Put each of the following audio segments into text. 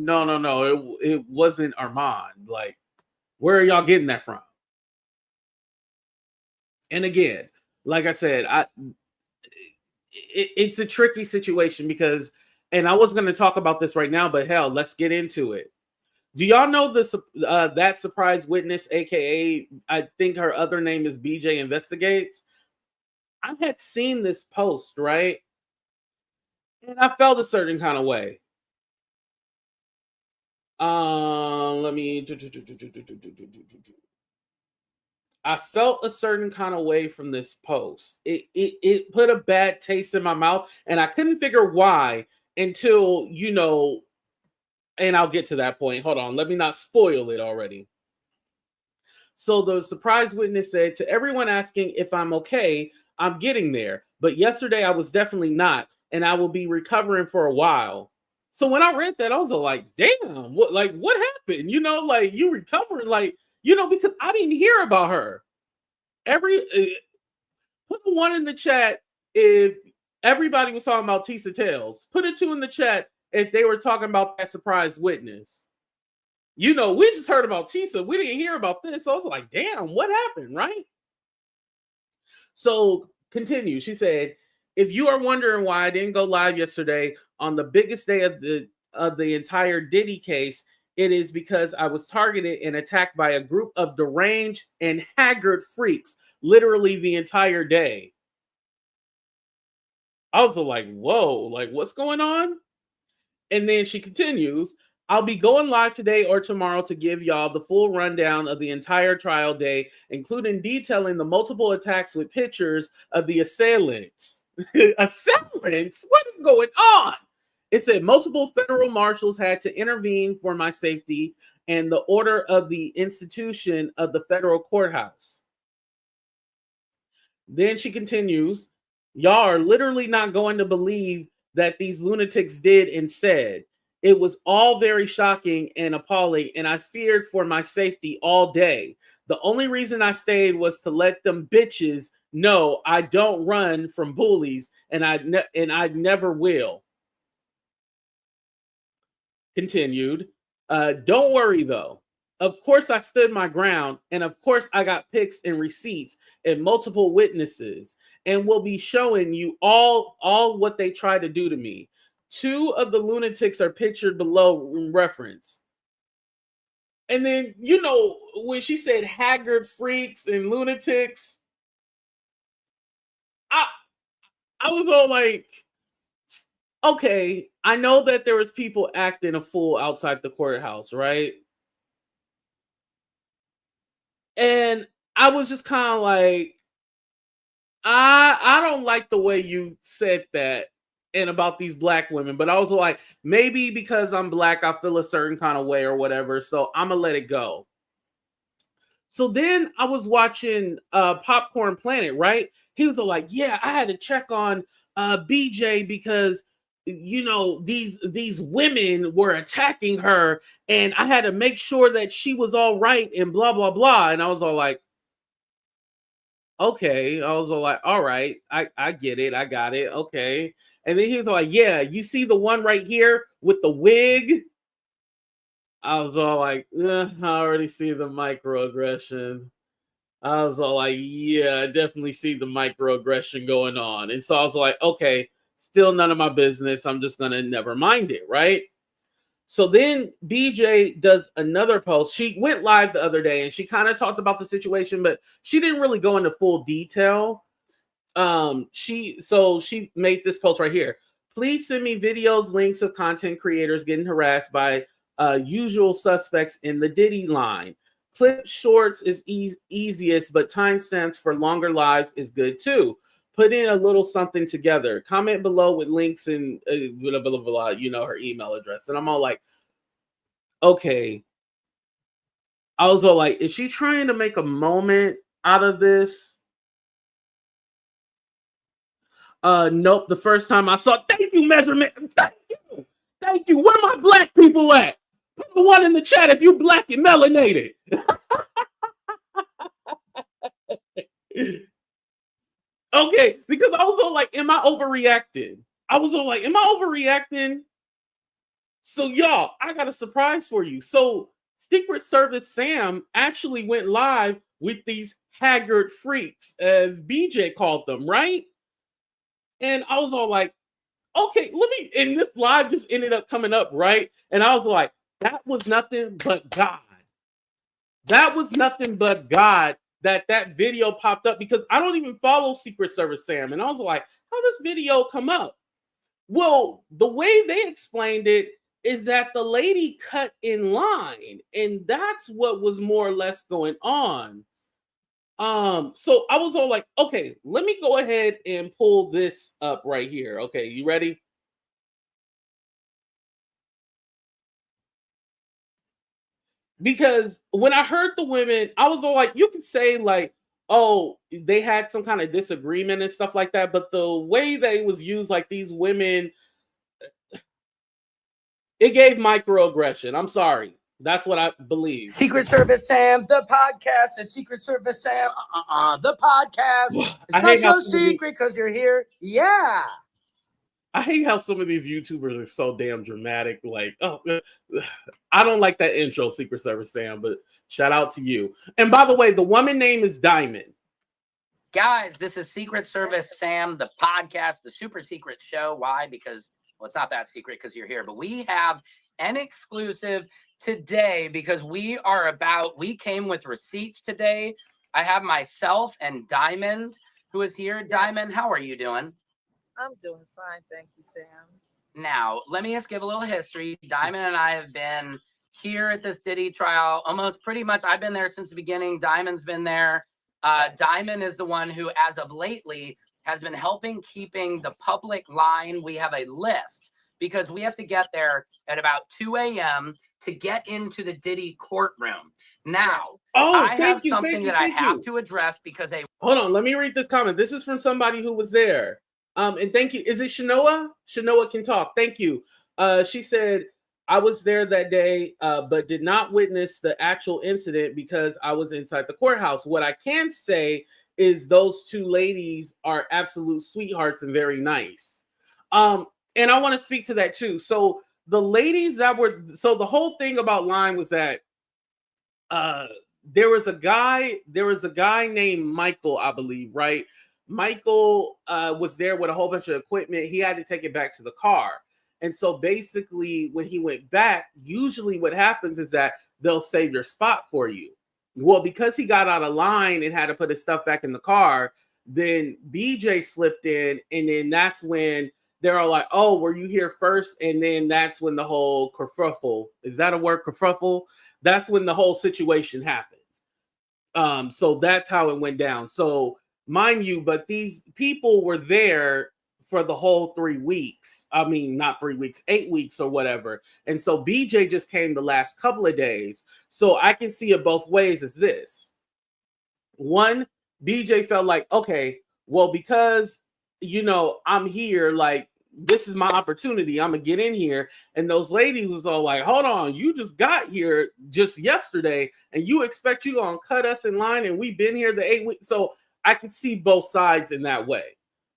no. It wasn't Armand. Like, where are y'all getting that from? And again, like I said, it's a tricky situation because, and I was going to talk about this right now, but hell, let's get into it. Do y'all know that surprise witness, aka I think her other name is BJ Investigates? I had seen this post, right? And I felt a certain kind of way. Let me. I felt a certain kind of way from this post. It put a bad taste in my mouth, and I couldn't figure why until, and I'll get to that point. Hold on, let me not spoil it already. So the surprise witness said, to everyone asking if I'm okay, I'm getting there. But yesterday I was definitely not, and I will be recovering for a while. So when I read that, I was like, damn, what happened? Like, you recovering, like, because I didn't hear about her. Put a 1 in the chat if everybody was talking about Tisa Tales. Put a 2 in the chat if they were talking about that surprise witness. We just heard about Tisa. We didn't hear about this. So I was like, damn, what happened, right? So continue. She said, if you are wondering why I didn't go live yesterday on the biggest day of the entire Diddy case, it is because I was targeted and attacked by a group of deranged and haggard freaks literally the entire day. I was like, whoa, like, what's going on? And then she continues, I'll be going live today or tomorrow to give y'all the full rundown of the entire trial day, including detailing the multiple attacks with pictures of the assailants. Assailants? What is going on? It said multiple federal marshals had to intervene for my safety and the order of the institution of the federal courthouse. Then she continues, y'all are literally not going to believe that these lunatics did and said. It was all very shocking and appalling, and I feared for my safety all day. The only reason I stayed was to let them bitches know I don't run from bullies, and I never will. Continued, don't worry though. Of course I stood my ground, and of course I got pics and receipts and multiple witnesses, and will be showing you all what they tried to do to me. 2 of the lunatics are pictured below in reference. And then, when she said haggard freaks and lunatics, I was all like, okay, I know that there was people acting a fool outside the courthouse, right? And I was just kind of like, I don't like the way you said that and about these black women, but I was like, maybe because I'm black, I feel a certain kind of way or whatever, so I'm gonna let it go. So then I was watching Popcorn Planet, right? He was like, yeah, I had to check on BJ because these women were attacking her, and I had to make sure that she was all right and blah blah blah. And I was all like, okay. I was all like, all right, I get it, I got it, okay. And then he was like, yeah, you see the one right here with the wig? I was all like, I already see the microaggression. I was all like, yeah, I definitely see the microaggression going on. And so I was like, okay, still none of my business. I'm just going to never mind it, right? So then BJ does another post. She went live the other day and she kind of talked about the situation, but she didn't really go into full detail. She made this post right here. Please send me videos, links of content creators getting harassed by usual suspects in the Diddy line. Clip shorts is easiest, but timestamps for longer lives is good too. Put in a little something together. Comment below with links and blah, blah, blah, blah, her email address. And I'm all like, okay. I was all like, is she trying to make a moment out of this? Nope. The first time I saw, thank you, measurement. Thank you. Where my black people at? Put the 1 in the chat if you black and melanated. Okay, because I was all like, am I overreacting? I was all like, am I overreacting? So y'all, I got a surprise for you. So Secret Service Sam actually went live with these haggard freaks, as BJ called them, right? And I was all like, okay, let me, and this live just ended up coming up, right? And I was like, that was nothing but God. That was nothing but God that video popped up, because I don't even follow Secret Service Sam. And I was like, how does video come up? Well, the way they explained it is that the lady cut in line, and that's what was more or less going on. So I was all like, okay, let me go ahead and pull this up right here. Okay, you ready? Because when I heard the women, I was all like, you could say like, oh, they had some kind of disagreement and stuff like that, but the way that it was used, like these women, it gave microaggression. I'm sorry. That's what I believe. Secret Service Sam, the podcast, and Secret Service Sam, the podcast. It's not so secret because you're here. Yeah. I hate how some of these YouTubers are so damn dramatic. Like, oh, I don't like that intro, Secret Service Sam, but shout out to you. And by the way, the woman name is Diamond. Guys, this is Secret Service Sam, the podcast, the super secret show. Why? Because, well, it's not that secret because you're here, but we have an exclusive today because we came with receipts today. I have myself and Diamond, who is here. Diamond, how are you doing? I'm doing fine, thank you, Sam. Now, let me just give a little history. Diamond and I have been here at this Diddy trial almost pretty much. I've been there since the beginning. Diamond's been there. Diamond is the one who, as of lately, has been helping keeping the public line. We have a list because we have to get there at about 2 a.m. to get into the Diddy courtroom. Now, I have something that I have to address because Hold on, let me read this comment. This is from somebody who was there. And thank you. Is it Shanoa? Shanoa can talk. Thank you. She said, I was there that day, but did not witness the actual incident because I was inside the courthouse. What I can say is those two ladies are absolute sweethearts and very nice. And I want to speak to that too. So the ladies that were, so the whole thing about Line was that there was a guy named Michael, I believe, right? Michael was there with a whole bunch of equipment. He had to take it back to the car. And so basically when he went back, usually what happens is that they'll save your spot for you. Well, because he got out of line and had to put his stuff back in the car, then BJ slipped in. And then that's when they're all like, oh, were you here first? And then that's when the whole kerfuffle, is that a word, kerfuffle? That's when the whole situation happened. So that's how it went down. So mind you, but these people were there for the whole 3 weeks. I mean, not 3 weeks, 8 weeks or whatever. And so BJ just came the last couple of days. So I can see it both ways as this. One, BJ felt like, okay, well, because, you know, I'm here, like, this is my opportunity. I'm going to get in here. And those ladies was all like, hold on, you just got here just yesterday and you expect you going to cut us in line and we've been here the 8 weeks. So I could see both sides in that way.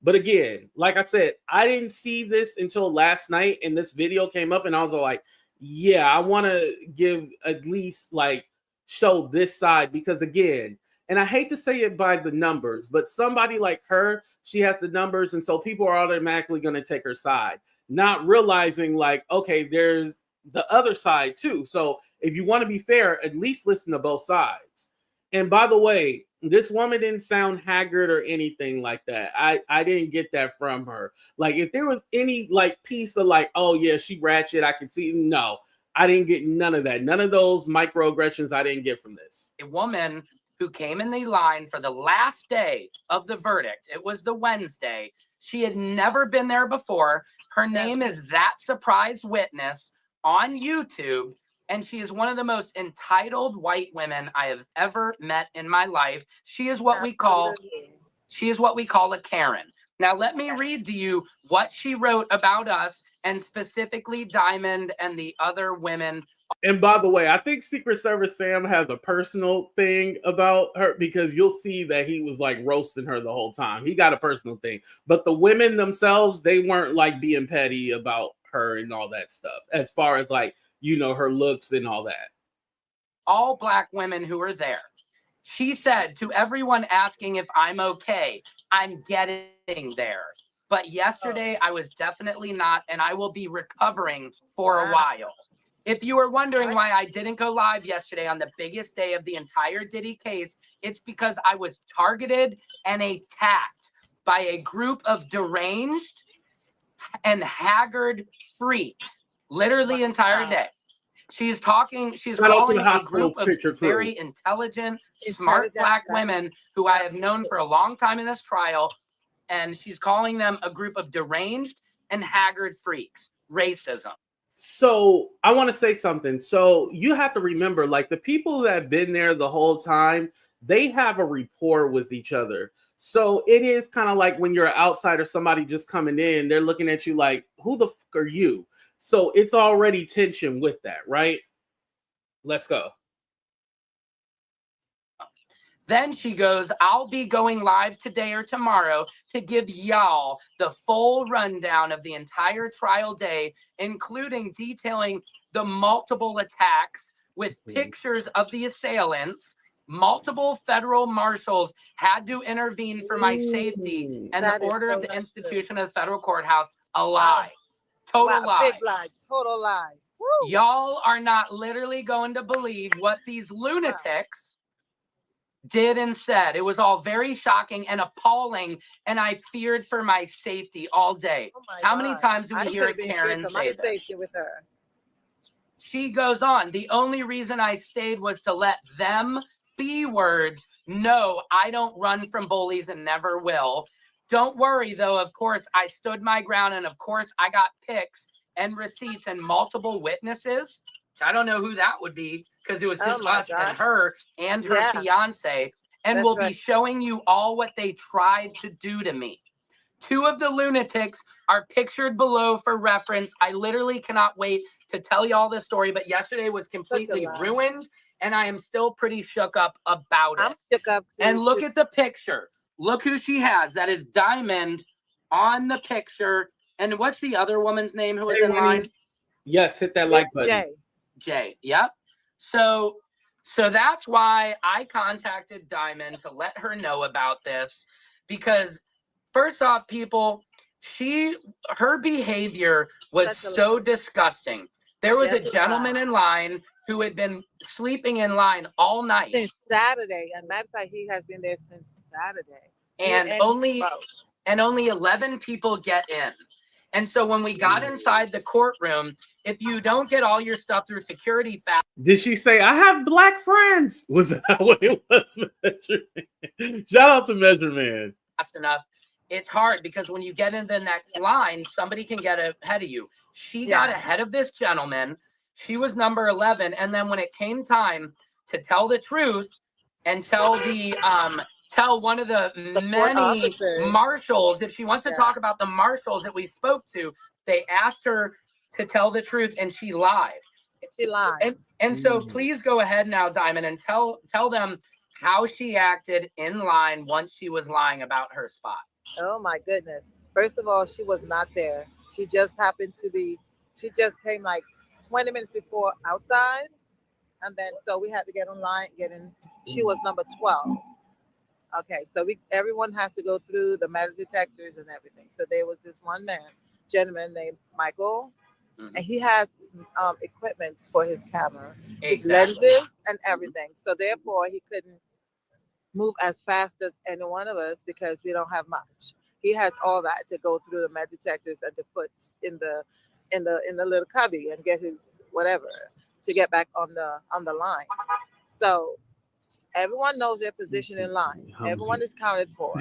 But again, like I said, I didn't see this until last night and this video came up and I was like, yeah, I want to give at least like show this side because again, and I hate to say it by the numbers, but somebody like her, she has the numbers. And so people are automatically going to take her side, not realizing like, okay, there's the other side too. So if you want to be fair, at least listen to both sides. And by the way, this woman didn't sound haggard or anything like that. I didn't get that from her. Like if there was any like piece of like, oh yeah, she ratchet, I can see. No, I didn't get none of that. None of those microaggressions I didn't get from this. A woman who came in the line for the last day of the verdict. It was the Wednesday. She had never been there before. Her name is That Surprised Witness on YouTube. And she is one of the most entitled white women I have ever met in my life. She is what we call a Karen. Now, let me read to you what she wrote about us and specifically Diamond and the other women. And by the way, I think Secret Service Sam has a personal thing about her because you'll see that he was like roasting her the whole time. He got a personal thing. But the women themselves, they weren't like being petty about her and all that stuff, as far as like, you know, her looks and all that. All Black women who were there. She said to everyone asking if I'm okay, I'm getting there. But yesterday I was definitely not, and I will be recovering for a while. If you were wondering why I didn't go live yesterday on the biggest day of the entire Diddy case, it's because I was targeted and attacked by a group of deranged and haggard freaks literally the entire day. She's calling a group of very intelligent, smart Black women who I have known for a long time in this trial, and she's calling them a group of deranged and haggard freaks. Racism. So I want to say something. So you have to remember, like, the people that have been there the whole time, they have a rapport with each other. So it is kind of like when you're an outsider, somebody just coming in, they're looking at you like, who the fuck are you? So it's already tension with that, right? Let's go. Then she goes, I'll be going live today or tomorrow to give y'all the full rundown of the entire trial day, including detailing the multiple attacks with pictures of the assailants. Multiple federal marshals had to intervene for my safety, and the order of the institution of the federal courthouse, a lie. Total lie. Big lie. Total lie. Woo. Y'all are not literally going to believe what these lunatics did and said. It was all very shocking and appalling, and I feared for my safety all day. How many times do we hear Karen say this? With her. She goes on, the only reason I stayed was to let them be words. No, I don't run from bullies and never will. Don't worry, though. Of course, I stood my ground, and of course, I got pics and receipts and multiple witnesses. I don't know who that would be, because it was just us and her and her fiance. And we'll be showing you all what they tried to do to me. 2 of the lunatics are pictured below for reference. I literally cannot wait to tell y'all this story, but yesterday was completely ruined, and I am still pretty shook up about it. I'm shook up too, and look at the picture. Look who she has. That is Diamond on the picture. And what's the other woman's name who was in line? Yes, hit that like button. Jay. Yep. So that's why I contacted Diamond to let her know about this, because first off, people, her behavior was so disgusting. There was a gentleman in line who had been sleeping in line all night. Since Saturday. And matter of fact, he has been there since Saturday. And only 11 people get in. And so when we got inside the courtroom, if you don't get all your stuff through security fast. Did she say, I have Black friends? Was that what it was? Measurement? Shout out to Measurement. Fast enough. It's hard because when you get in the next line, somebody can get ahead of you. She got ahead of this gentleman. She was number 11. And then when it came time to tell the truth and tell one of the many marshals, if she wants to talk about the marshals that we spoke to, they asked her to tell the truth and she lied. And so please go ahead now, Diamond, and tell them how she acted in line once she was lying about her spot. Oh my goodness. First of all, she was not there. She just happened to be, she just came like 20 minutes before outside. And then, so we had to get online, get in. She was number 12. Okay, so everyone has to go through the metal detectors and everything. So there was this one gentleman named Michael, and he has equipment for his camera, his lenses and everything. So therefore, he couldn't move as fast as any one of us because we don't have much. He has all that to go through the metal detectors and to put in the little cubby and get his whatever to get back on the line. So everyone knows their position in line. Everyone is counted for.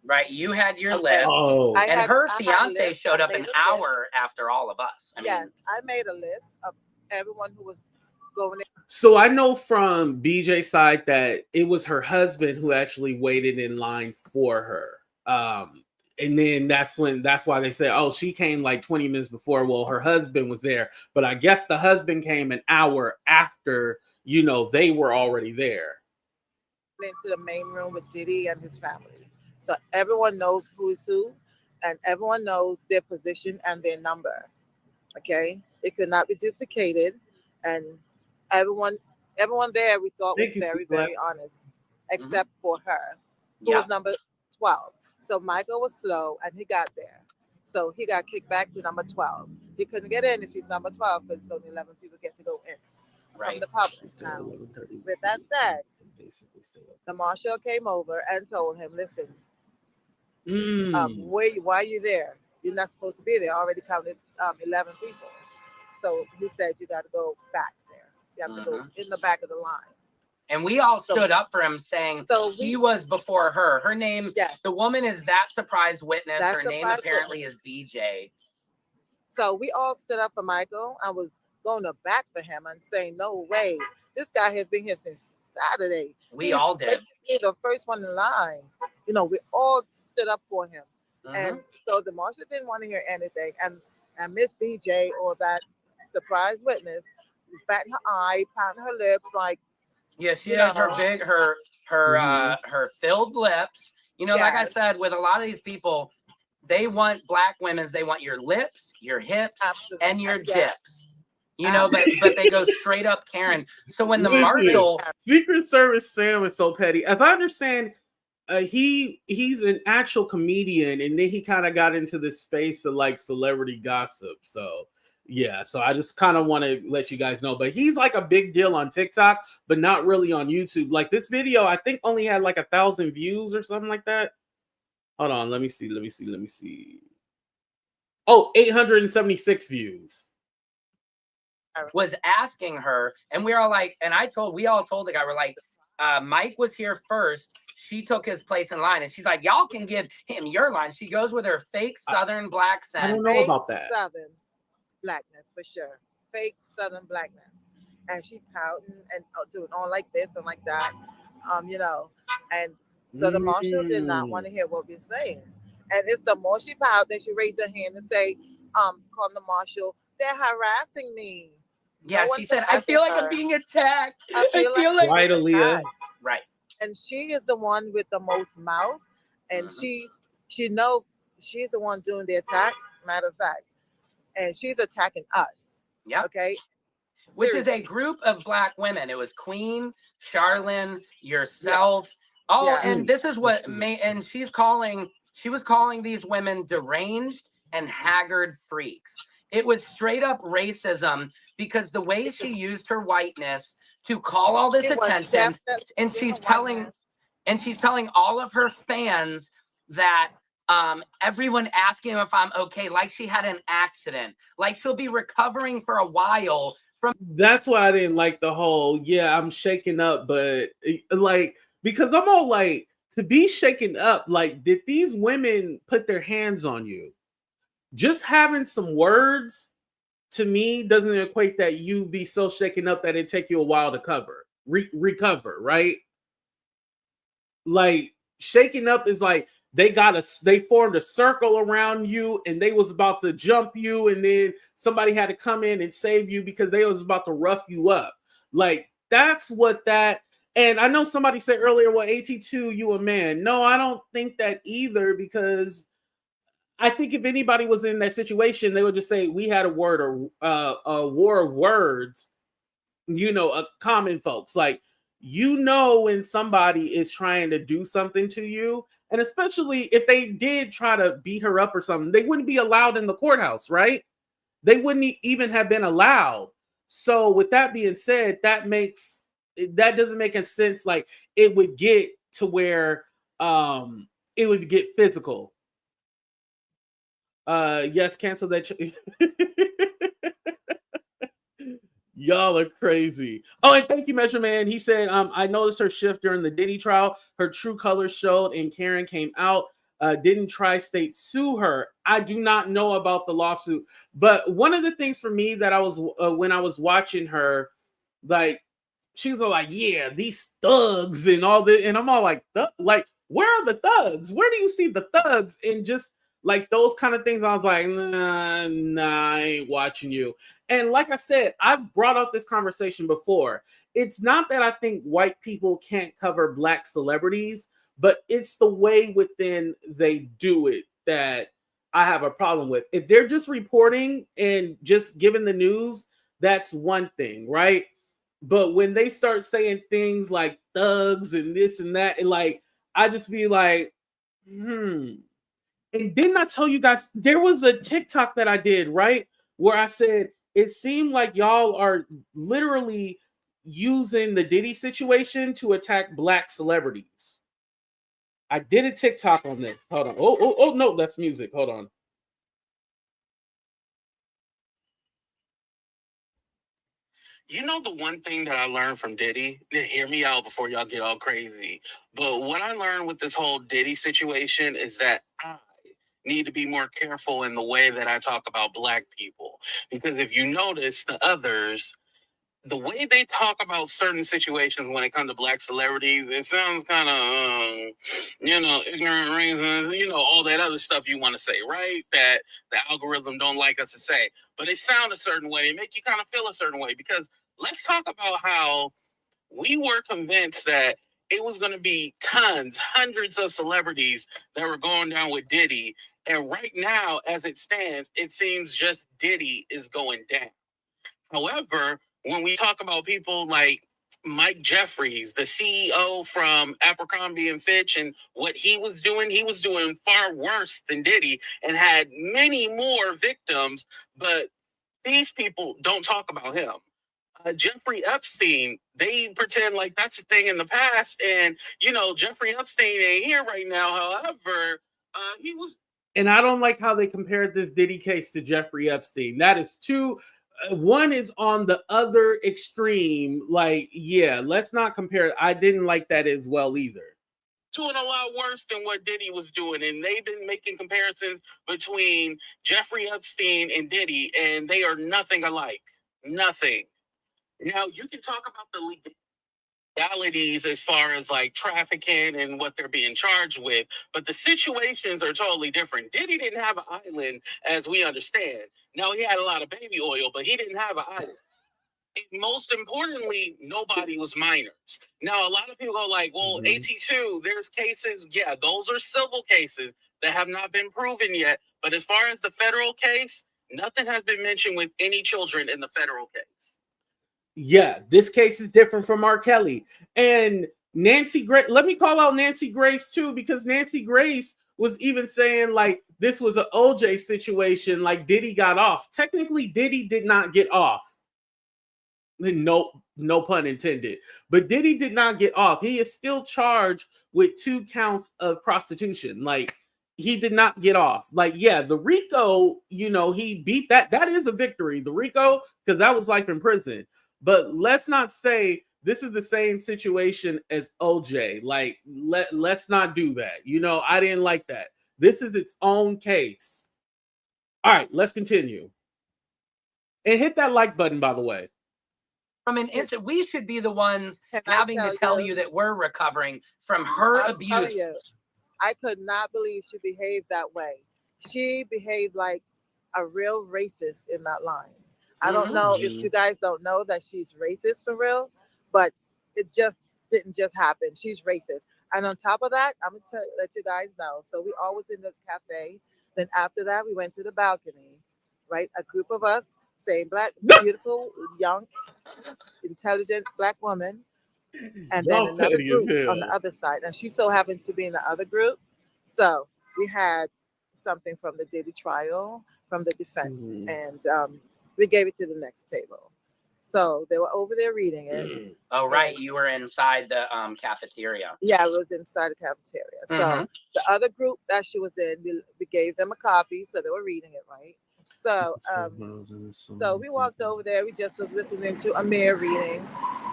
Right, you had your list, and her fiance showed up an hour after all of us. I made a list of everyone who was going in. So I know from BJ's side that it was her husband who actually waited in line for her. And then that's why they say, oh, she came like 20 minutes before. Well, her husband was there, but I guess the husband came an hour after, they were already there. Into the main room with Diddy and his family. So everyone knows who is who, and everyone knows their position and their number. Okay, it could not be duplicated, and everyone there we thought was Thank you, very, C-Black. very honest, except for her, who Yeah. was number 12. So Michael was slow, and he got there. So he got kicked back to number 12. He couldn't get in if he's number 12 because it's only 11 people get to go in from Right. the public. Now, with that said, the marshal came over and told him, "Listen, why are you there? You're not supposed to be there. I already counted 11 people." So he said, "You got to go back there. You have to go in the back of the line." And we all stood up for him, saying he was before her. Her name, the woman is that surprise witness. Her name apparently is BJ. So we all stood up for Michael. I was going to back for him and saying, "No way. This guy has been here since Saturday." We all did. He's the first one in line. You know, we all stood up for him. And so the marshal didn't want to hear anything. And Miss BJ, or that surprise witness, batting her eye, pouting her lip, like, yeah, she has her big, her filled lips. You know, like I said, with a lot of these people, they want black women. They want your lips, your hips, and your dips. You know, but they go straight up Karen. So when the marshal, Secret Service Sam is so petty. As I understand, he's an actual comedian, and then he kind of got into this space of like celebrity gossip. So yeah, so I just kind of want to let you guys know. But he's like a big deal on TikTok, but not really on YouTube. Like this video, I think only had like 1,000 views or something like that. Hold on, let me see. Oh, 876 views. Was asking her, and we were all like, and we all told the guy, we're like, Mike was here first. She took his place in line, and she's like, y'all can give him your line. She goes with her fake Southern black accent. I don't know about that. Southern blackness for sure. Fake Southern blackness, and she pouting and doing all like this and like that, you know. And so the marshal did not want to hear what we're saying. And it's the more she pout, then she raised her hand and say, call the marshal, "They're harassing me." Yeah, she said, "I feel like I'm being attacked. I feel like right, Aaliyah." Right. And she is the one with the most mouth, and she's the one doing the attack. Matter of fact, and she's attacking us. Yeah. Okay. Which is a group of black women. It was Queen, Charlene, yourself. And this is what and she was calling these women deranged and haggard freaks. It was straight up racism because the way she used her whiteness to call all this attention, and she's telling all of her fans that everyone asking if I'm okay, like she had an accident, like she'll be recovering for a while from. That's why I didn't like the whole, I'm shaken up, but like, because I'm all like, to be shaken up, like, did these women put their hands on you? Just having some words to me doesn't equate that you be so shaken up that it take you a while to recover, right? Like, shaking up is like they formed a circle around you and they was about to jump you, and then somebody had to come in and save you because they was about to rough you up. Like, that's what that. And I know somebody said earlier, well, AT2, you a man. No, I don't think that either, because I think if anybody was in that situation, they would just say we had a word, or a war of words, common folks. Like, when somebody is trying to do something to you, and especially if they did try to beat her up or something, they wouldn't be allowed in the courthouse, right? They wouldn't even have been allowed. So with that being said, that doesn't make any sense. Like, it would get to where it would get physical. Yes, cancel that. Y'all are crazy. Oh, and thank you, Measure Man. He said, I noticed her shift during the Diddy trial. Her true colors showed and Karen came out. Didn't Tri-State sue her? I do not know about the lawsuit. But one of the things for me that I was, when I was watching her, like, she was all like, yeah, these thugs and all this. And I'm all like, where are the thugs? Where do you see the thugs? And just like those kind of things, I was like, nah, I ain't watching you. And like I said, I've brought up this conversation before. It's not that I think white people can't cover black celebrities, but it's the way within they do it that I have a problem with. If they're just reporting and just giving the news, that's one thing, right? But when they start saying things like thugs and this and that, and like, I just be like, And didn't I tell you guys there was a TikTok that I did, right? Where I said it seemed like y'all are literally using the Diddy situation to attack black celebrities. I did a TikTok on this. Hold on. Oh, no, that's music. Hold on. You know, the one thing that I learned from Diddy, hear me out before y'all get all crazy, but what I learned with this whole Diddy situation is that I need to be more careful in the way that I talk about black people. Because if you notice, the others, the way they talk about certain situations when it comes to black celebrities, it sounds kind of, ignorant reasons, all that other stuff you want to say, right? That the algorithm don't like us to say. But they sound a certain way. It make you kind of feel a certain way. Because let's talk about how we were convinced that it was going to be hundreds of celebrities that were going down with Diddy. And right now, as it stands, it seems just Diddy is going down. However, when we talk about people like Mike Jeffries, the CEO from Abercrombie and Fitch, and what he was doing far worse than Diddy and had many more victims, but these people don't talk about him. Jeffrey Epstein, they pretend like that's a thing in the past, and Jeffrey Epstein ain't here right now. However, he was. And I don't like how they compared this Diddy case to Jeffrey Epstein. That is too. One is on the other extreme. Like, yeah, let's not compare. I didn't like that as well either. Doing a lot worse than what Diddy was doing, and they've been making comparisons between Jeffrey Epstein and Diddy, and they are nothing alike. Nothing. Now, you can talk about the legalities as far as like trafficking and what they're being charged with, but the situations are totally different. Diddy didn't have an island, as we understand. Now, he had a lot of baby oil, but he didn't have an island. And most importantly, nobody was minors. Now, a lot of people go like, well, AT2, there's cases. Yeah, those are civil cases that have not been proven yet. But as far as the federal case, nothing has been mentioned with any children in the federal case. Yeah, this case is different from R. Kelly. And Nancy Grace, let me call out Nancy Grace too, because Nancy Grace was even saying like this was an OJ situation, like Diddy got off. Technically, Diddy did not get off. No pun intended. But Diddy did not get off. He is still charged with 2 counts of prostitution. Like, he did not get off. Like, yeah, the RICO, he beat that. That is a victory. The RICO, because that was life in prison. But let's not say this is the same situation as OJ. Like, let's not do that. I didn't like that. This is its own case. All right, let's continue. And hit that like button, by the way. I mean, we should be the ones having to tell you that we're recovering from her abuse. I could not believe she behaved that way. She behaved like a real racist in that line. I don't know if you guys don't know that she's racist for real, but it just didn't just happen. She's racist. And on top of that, I'm going to let you guys know. So we all was in the cafe. Then after that, we went to the balcony, right? A group of us, same black, beautiful, young, intelligent black woman. And then another group on the other side. And she so happened to be in the other group. So we had something from the Diddy trial, from the defense. And we gave it to the next table. So they were over there reading it. Oh, right. You were inside the cafeteria. Yeah, I was inside the cafeteria. So the other group that she was in, we gave them a copy. So they were reading it, right? So so we walked over there. We just was listening to Amir reading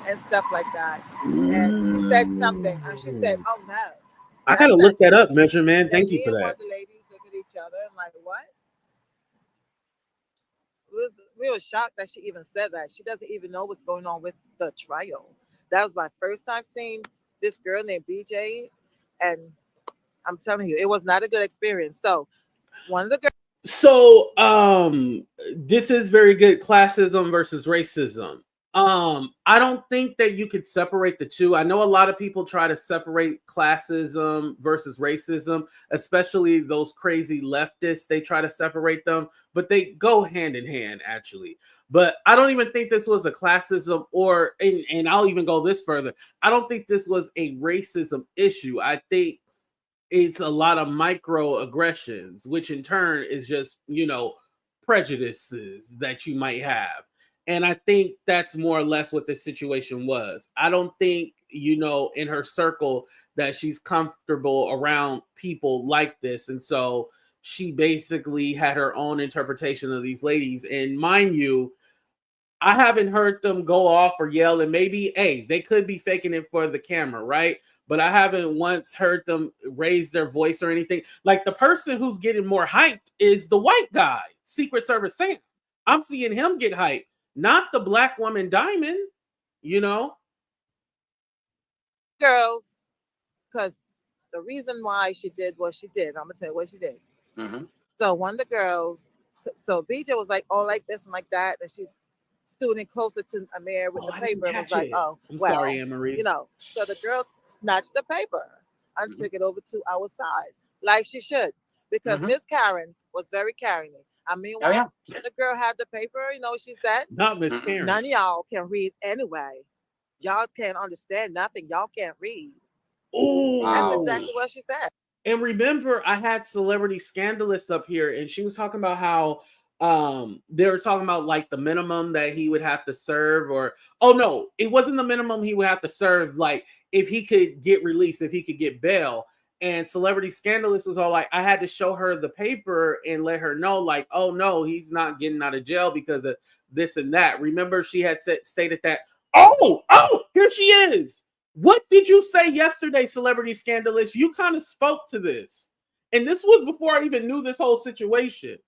and stuff like that. And he said something. And she said, oh, no. I got to look that up, Measure Man. Thank you for that. One of the ladies look at each other and like, what? We were shocked that she even said that. She doesn't even know what's going on with the trial. That was my first time seeing this girl named BJ. And I'm telling you, it was not a good experience. So one of the girls. So this is very good. Classism versus racism. I don't think that you could separate the two. I know a lot of people try to separate classism versus racism, especially those crazy leftists. They try to separate them, but they go hand in hand, actually. But I don't even think this was a classism and I'll even go this further. I don't think this was a racism issue. I think it's a lot of microaggressions, which in turn is just, prejudices that you might have. And I think that's more or less what this situation was. I don't think, in her circle that she's comfortable around people like this. And so she basically had her own interpretation of these ladies. And mind you, I haven't heard them go off or yell, and maybe, hey, they could be faking it for the camera, right? But I haven't once heard them raise their voice or anything. Like the person who's getting more hyped is the white guy, Secret Service Sam. I'm seeing him get hyped, not the black woman Diamond, Girls, because the reason why she did what she did, I'm gonna tell you what she did. Mm-hmm. So one of the girls, so BJ was like, oh, like this and like that, and she stood in closer to Amir with the paper and was like, oh, I'm well, sorry, Anne-Marie. So the girl snatched the paper and took it over to our side, like she should, because Miss Karen was very caring. I mean, the girl had the paper, she said, not Miss Karen. None of y'all can read anyway. Y'all can't understand nothing. Y'all can't read. Oh, that's exactly what she said. And remember, I had Celebrity Scandalous up here, and she was talking about how they were talking about like the minimum that he would have to serve, or no, it wasn't the minimum he would have to serve, like if he could get released, if he could get bail. And Celebrity Scandalous was all like, I had to show her the paper and let her know, like, oh no, he's not getting out of jail because of this and that. Remember, she had stated that, here she is. What did you say yesterday, Celebrity Scandalous? You kind of spoke to this. And this was before I even knew this whole situation.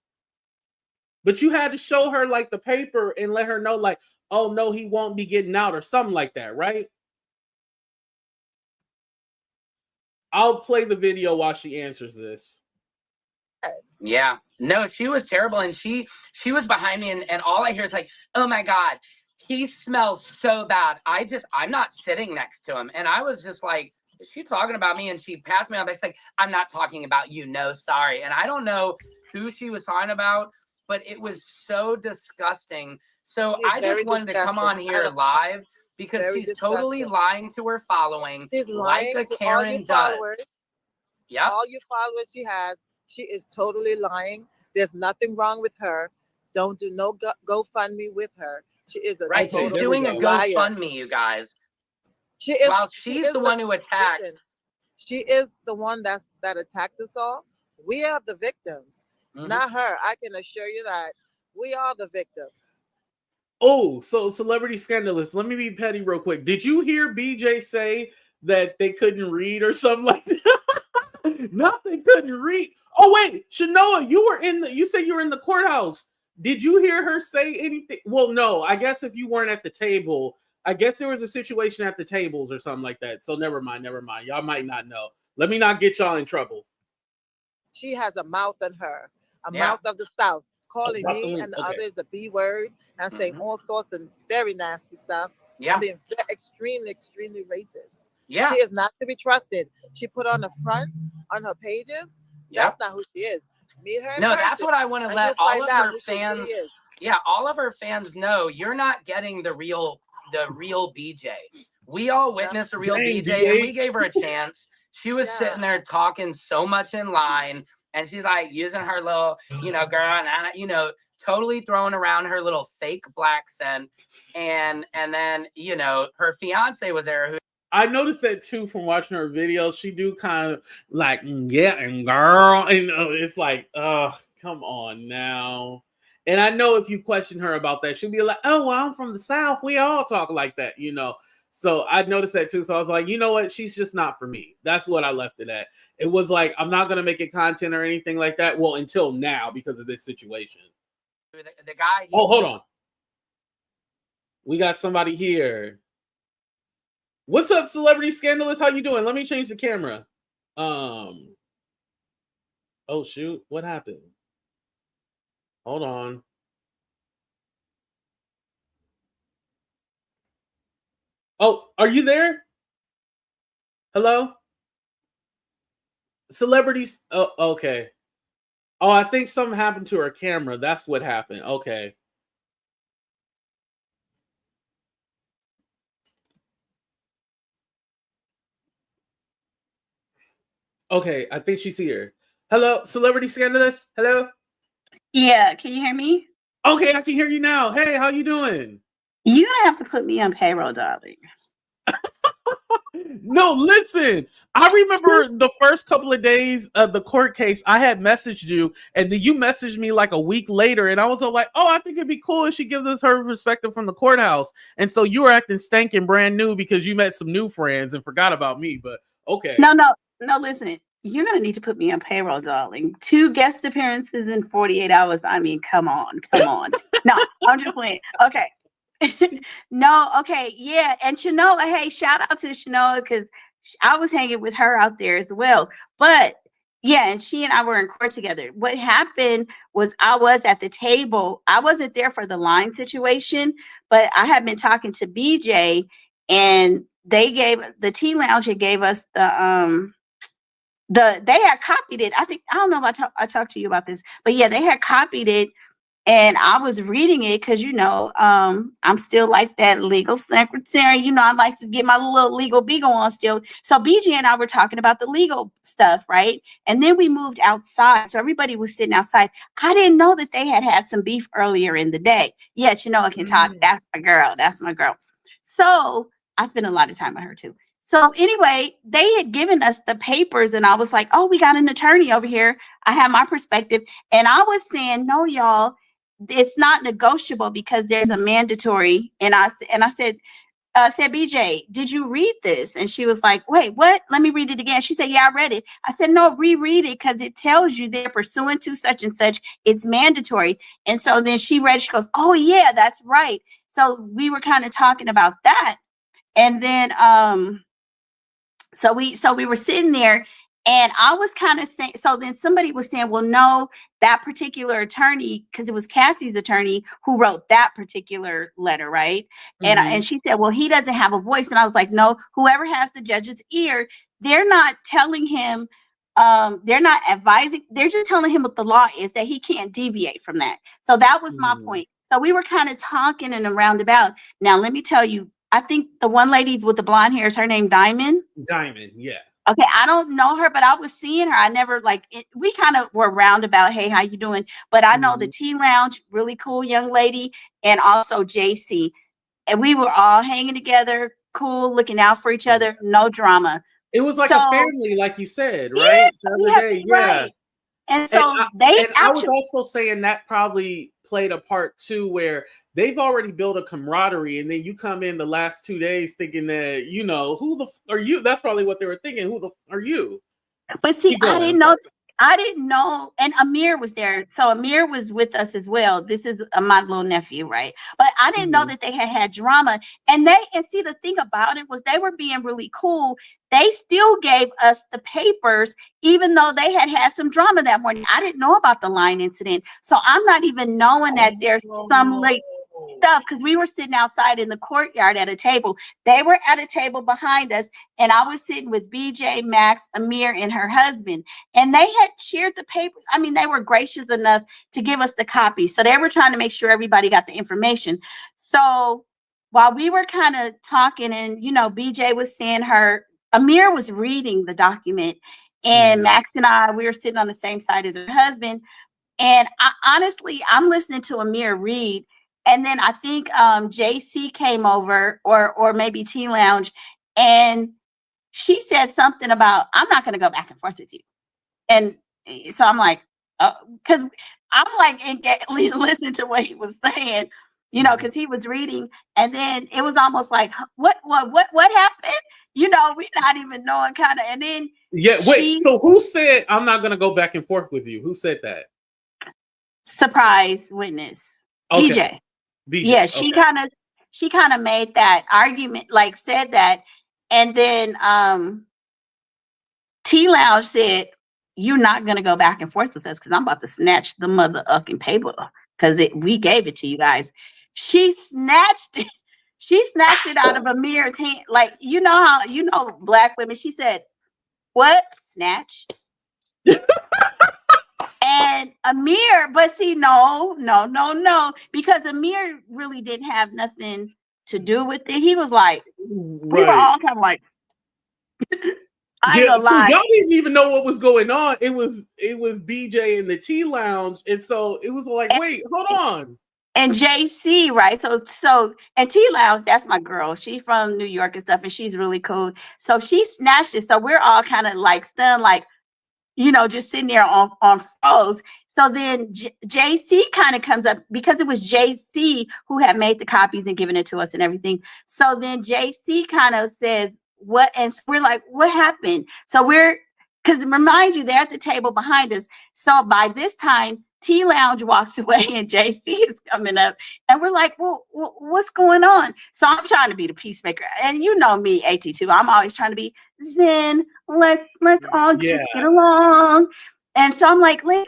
But you had to show her like the paper and let her know, like, oh no, he won't be getting out or something like that, right? I'll play the video while she answers this. Yeah. No, she was terrible. And she was behind me, and all I hear is like, oh my God, he smells so bad. I'm not sitting next to him. And I was just like, is she talking about me? And she passed me up. I was like, I'm not talking about you. No, sorry. And I don't know who she was talking about, but it was so disgusting. So I just wanted to come on here live because she's totally lying to her following. She's like lying a Karen does. Yeah. All you followers she has, she is totally lying. There's nothing wrong with her. Don't do no GoFundMe with her. She is a right. She's doing a GoFundMe, you guys. She is. Well, she's the one who attacked. Listen, she is the one that attacked us all. We are the victims, not her. I can assure you that we are the victims. Oh, so Celebrity Scandalous. Let me be petty real quick. Did you hear BJ say that they couldn't read or something like that? Not they couldn't read. Oh wait, Shanoa, you said you were in the courthouse. Did you hear her say anything? Well, no. I guess if you weren't at the table, I guess there was a situation at the tables or something like that. So never mind. Y'all might not know. Let me not get y'all in trouble. She has a mouth on her, mouth of the South, calling me and the others the B word and saying all sorts of very nasty stuff. Yeah. Being extremely, extremely racist. Yeah. She is not to be trusted. She put on the front on her pages. That's not who she is. Meet her. No, that's what I want to let all of her fans. Yeah, all of her fans know you're not getting the real BJ. We all witnessed the real BJ, and we gave her a chance. She was sitting there talking so much in line, and she's like using her little, girl, and totally throwing around her little fake black scent, and then her fiance was there who. I noticed that too from watching her videos. She do kind of like, yeah, and girl, and it's like, come on now. And I know if you question her about that, she'll be like, oh, well, I'm from the South. We all talk like that, So I noticed that too. So I was like, you know what? She's just not for me. That's what I left it at. It was like, I'm not going to make it content or anything like that. Well, until now, because of this situation. The guy. Hold on. We got somebody here. What's up, Celebrity Scandalous? How you doing? Let me change the camera. Oh shoot, what happened? Hold on. Oh, are you there? Hello? Celebrities. Oh, okay. Oh, I think something happened to her camera. That's what happened. Okay. Okay, I think she's here. Hello, celebrity scandalous. Hello. Yeah, can you hear me? Okay, I can hear you now. Hey, how you doing? You're gonna have to put me on payroll, darling. No, listen. I remember the first couple of days of the court case, I had messaged you, and then you messaged me like a week later, and I was all like, oh, I think it'd be cool if she gives us her perspective from the courthouse. And so you were acting stankin' brand new because you met some new friends and forgot about me, but okay. No, listen. You're gonna need to put me on payroll, darling. 2 guest appearances in 48 hours. I mean, come on. No, I'm just playing. Okay. No, okay, yeah. And Shanola, hey, shout out to Shanola because I was hanging with her out there as well. But yeah, and she and I were in court together. What happened was I was at the table. I wasn't there for the line situation, but I had been talking to BJ, and they gave the Tea Lounge and gave us they had copied it. I don't know if I talked to you about this, but yeah, they had copied it. And I was reading it because, I'm still like that legal secretary. I like to get my little legal beagle on still. So BJ and I were talking about the legal stuff, right? And then we moved outside. So everybody was sitting outside. I didn't know that they had some beef earlier in the day. Yeah, I can talk. That's my girl. That's my girl. So I spent a lot of time with her too. So anyway, they had given us the papers and I was like, oh, we got an attorney over here. I have my perspective. And I was saying, no, y'all, it's not negotiable because there's a mandatory. And I said, BJ, did you read this? And she was like, wait, what? Let me read it again. She said, yeah, I read it. I said, no, reread it because it tells you they're pursuant to such and such. It's mandatory. And so then she read, she goes, oh yeah, that's right. So we were kind of talking about that. And then, so we were sitting there and I was kind of saying, so then somebody was saying, well, no, that particular attorney, because it was Cassie's attorney who wrote that particular letter, right? Mm-hmm. And she said, well, he doesn't have a voice. And I was like, no, whoever has the judge's ear, they're not telling him, they're not advising, they're just telling him what the law is, that he can't deviate from that. So that was my point. So we were kind of talking in a roundabout. Now, let me tell you, I think the one lady with the blonde hair is her name Diamond. Diamond, yeah. Okay, I don't know her, but I was seeing her. I never we kind of were roundabout. Hey, how you doing? But I know the Tea Lounge, really cool young lady, and also JC. And we were all hanging together, cool, looking out for each other, no drama. It was like a family, like you said, right? Yeah, the other day, yeah. Right. And so I was also saying that probably played a part too, where they've already built a camaraderie, and then you come in the last 2 days thinking that who the are you? That's probably what they were thinking. Who the are you? But see, I didn't know, and Amir was there, so Amir was with us as well. This is my little nephew, right? But I didn't know that they had drama, and see the thing about it was they were being really cool. They still gave us the papers, even though they had some drama that morning. I didn't know about the line incident, so I'm not even knowing that there's some stuff because we were sitting outside in the courtyard at a table. They were at a table behind us, and I was sitting with BJ, Max, Amir, and her husband, and they had shared the papers. I mean, they were gracious enough to give us the copy, so they were trying to make sure everybody got the information. So while we were kind of talking, and BJ was saying Amir was reading the document, and Max and we were sitting on the same side as her husband. And honestly, I'm listening to Amir read. And then I think JC came over, or maybe Tea Lounge, and she said something about, I'm not going to go back and forth with you. And so I'm like, because I'm like, listen to what he was saying, because he was reading. And then it was almost like, what happened? We're not even knowing kind of. And then so who said, I'm not going to go back and forth with you? Who said that? Surprise witness. Okay. BJ. Yeah, she kind of made that argument, said that, and then Tea Lounge said, "You're not gonna go back and forth with us because I'm about to snatch the mother up in paper because we gave it to you guys." She snatched it. She snatched it out of Amir's hand. Like, you know how, you know, black women, she said, what? Snatch. And Amir, but see, no, because Amir really didn't have nothing to do with it. He was like, we were all kind of like, I ain't gonna so lie. y'all didn't even know what was going on. It was BJ in the tea lounge, and so it was like, wait, hold on. And JC, right? So and T Lounge, that's my girl. She's from New York and stuff, and she's really cool. So she snatched it. So we're all kind of like stunned, like, you know, just sitting there on froze. So then JC kind of comes up because it was JC who had made the copies and given it to us and everything. So then JC kind of says, what? And we're like, what happened? So because remind you, they're at the table behind us. So by this time, T Lounge walks away and JC is coming up, and we're like, well, what's going on? So I'm trying to be the peacemaker, and you know me, AT2, I'm always trying to be zen. Let's all just get along. And so I'm like, they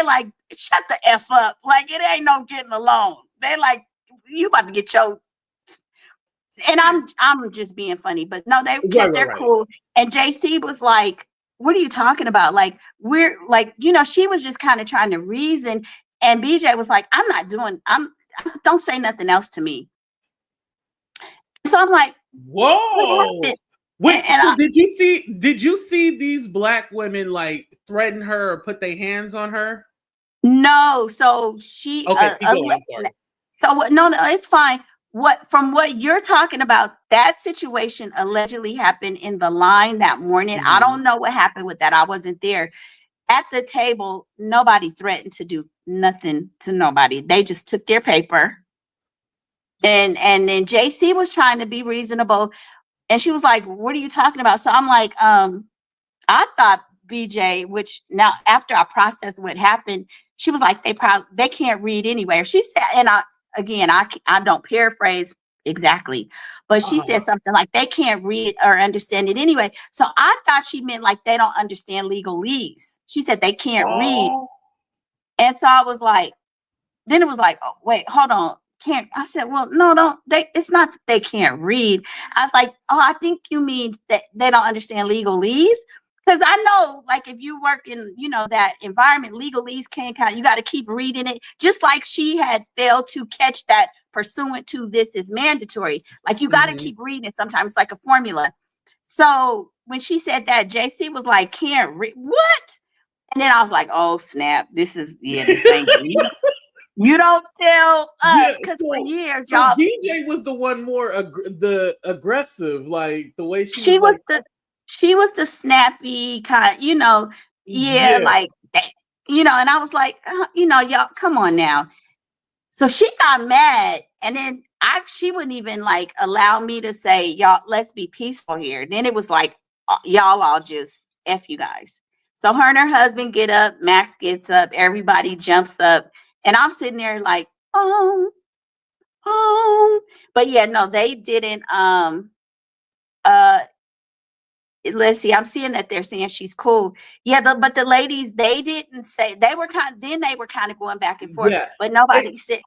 like, shut the F up. Like, it ain't no getting along. They like, you about to get your, and I'm just being funny, but no, they kept their cool. And JC was like, what are you talking about? Like, we're like, you know, she was just kind of trying to reason. And BJ was like, don't say nothing else to me. So I'm like, whoa. Wait, so did you see these black women like threaten her or put their hands on her? No. So she, okay, keep going. I'm sorry. So no, it's fine. From what you're talking about, that situation allegedly happened in the line that morning. I don't know what happened with that. I wasn't there. At the table, nobody threatened to do nothing to nobody. They just took their paper. And then JC was trying to be reasonable. And she was like, what are you talking about? So I'm like, I thought BJ, which now after I processed what happened, she was like, they can't read anyway. She said, and I don't paraphrase exactly, but she said something like they can't read or understand it anyway. So I thought she meant like they don't understand legalese. She said they can't read. And so I was like, then it was like, oh, wait, hold on. I said, well, no, it's not that they can't read. I was like, oh, I think you mean that they don't understand legalese. Because I know, like, if you work in, you know, that environment, legalese you got to keep reading it. Just like she had failed to catch that pursuant to this is mandatory. Like, you got to keep reading it. Sometimes it's like a formula. So when she said that, JC was like, can't read. What? And then I was like, oh, snap. This ain't reading. You don't tell us, because for years, y'all. DJ was the one more the aggressive, like the way she was the snappy kind, you know. Like that, you know. And I was like, you know, y'all, come on now. So she got mad, and then she wouldn't even like allow me to say, y'all, let's be peaceful here. Then it was like, y'all all just F you guys. So her and her husband get up, Max gets up, everybody jumps up. And I'm sitting there like, but yeah, no, they didn't. Let's see, I'm seeing that they're saying she's cool. Yeah, but the ladies, they didn't say, they were kind of going back and forth, but nobody said.